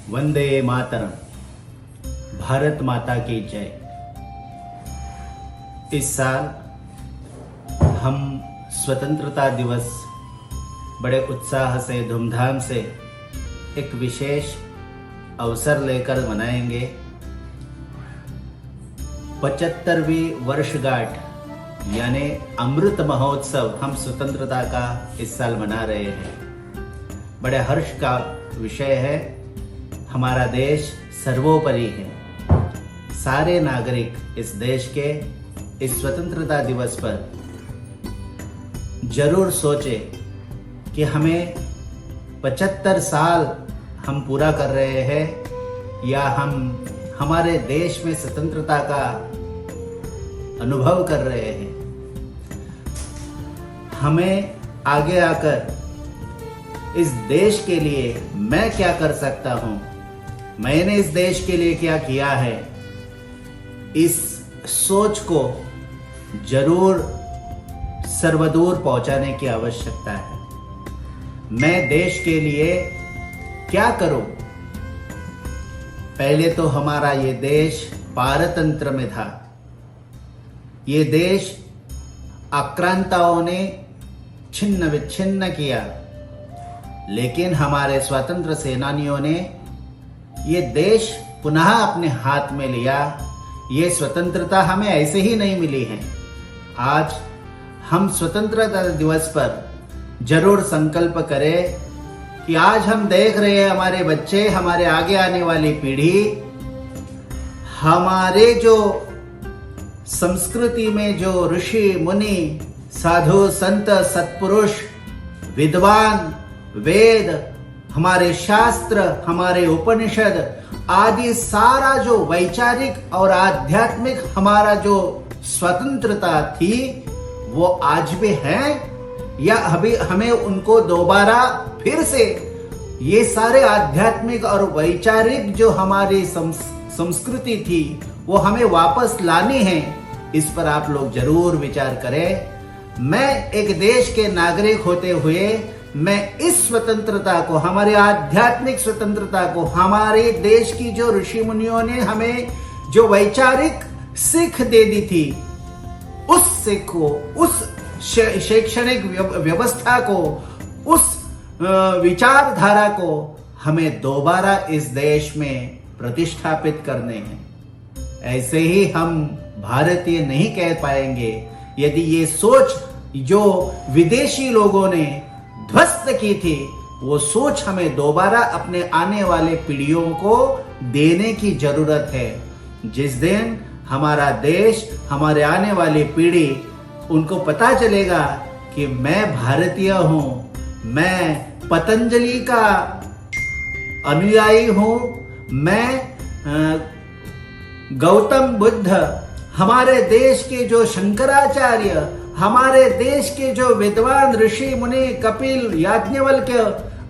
वंदे मातरम। भारत माता की जय। इस साल हम स्वतंत्रता दिवस बड़े उत्साह से धूमधाम से एक विशेष अवसर लेकर मनाएंगे। 75वीं वर्षगांठ यानी अमृत महोत्सव हम स्वतंत्रता का इस साल मना रहे हैं। बड़े हर्ष का विषय है। हमारा देश सर्वोपरि है। सारे नागरिक इस देश के इस स्वतंत्रता दिवस पर जरूर सोचे कि हमें 75 साल हम पूरा कर रहे हैं या हम हमारे देश में स्वतंत्रता का अनुभव कर रहे हैं। हमें आगे आकर इस देश के लिए मैं क्या कर सकता हूं, मैंने इस देश के लिए क्या किया है, इस सोच को जरूर सर्वदूर पहुंचाने की आवश्यकता है। मैं देश के लिए क्या करूं? पहले तो हमारा ये देश पारतंत्र में था। ये देश आक्रांताओं ने छिन्न विच्छिन्न किया, लेकिन हमारे स्वतंत्र सेनानियों ने ये देश पुनः अपने हाथ में लिया। ये स्वतंत्रता हमें ऐसे ही नहीं मिली है। आज हम स्वतंत्रता दिवस पर जरूर संकल्प करें कि आज हम देख रहे हैं हमारे बच्चे, हमारे आगे आने वाली पीढ़ी, हमारे जो संस्कृति में जो ऋषि मुनि साधु संत सत्पुरुष विद्वान वेद, हमारे शास्त्र, हमारे उपनिषद आदि सारा जो वैचारिक और आध्यात्मिक हमारा जो स्वतंत्रता थी वो आज भी है या अभी हमें उनको दोबारा फिर से ये सारे आध्यात्मिक और वैचारिक जो हमारी संस्कृति थी वो हमें वापस लानी है। इस पर आप लोग जरूर विचार करें। मैं एक देश के नागरिक होते हुए मैं इस स्वतंत्रता को, हमारे आध्यात्मिक स्वतंत्रता को, हमारे देश की जो ऋषि मुनियों ने हमें जो वैचारिक सीख दे दी थी, उस सीख को, उस शैक्षणिक व्यवस्था को, उस विचारधारा को हमें दोबारा इस देश में प्रतिष्ठापित करने हैं। ऐसे ही हम भारतीय नहीं कह पाएंगे यदि ये सोच जो विदेशी लोगों ने ध्वस्त की थी वो सोच हमें दोबारा अपने आने वाले पीढ़ियों को देने की जरूरत है। जिस दिन हमारा देश, हमारे आने वाली पीढ़ी, उनको पता चलेगा कि मैं भारतीय हूं, मैं पतंजलि का अनुयायी हूं, मैं गौतम बुद्ध, हमारे देश के जो शंकराचार्य, हमारे देश के जो विद्वान ऋषि मुनि कपिल, याज्ञवल्क्य,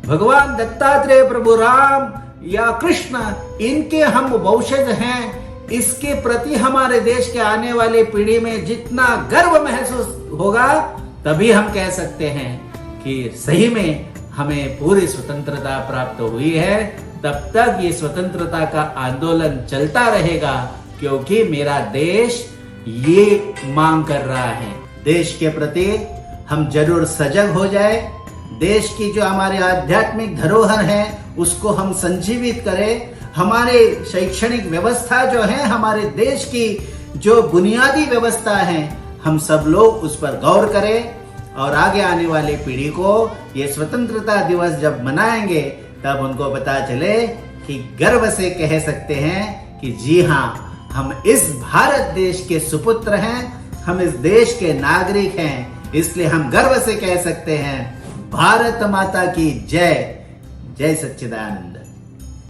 भगवान दत्तात्रेय, प्रभु राम या कृष्ण, इनके हम वंशज हैं। इसके प्रति हमारे देश के आने वाले पीढ़ी में जितना गर्व महसूस होगा तभी हम कह सकते हैं कि सही में हमें पूरी स्वतंत्रता प्राप्त हुई है। तब तक ये स्वतंत्रता का आंदोलन चलता रहेगा क्योंकि मेरा देश ये मांग कर रहा है। देश के प्रति हम जरूर सजग हो जाए। देश की जो हमारी आध्यात्मिक धरोहर है उसको हम संजीवित करें। हमारे शैक्षणिक व्यवस्था जो है, हमारे देश की जो बुनियादी व्यवस्था है, हम सब लोग उस पर गौर करें और आगे आने वाली पीढ़ी को ये स्वतंत्रता दिवस जब मनाएंगे तब उनको पता चले कि गर्व से कह सकते हैं कि जी हाँ, हम इस भारत देश के सुपुत्र हैं, हम इस देश के नागरिक हैं। इसलिए हम गर्व से कह सकते हैं, भारत माता की जय। जय सच्चिदानंद।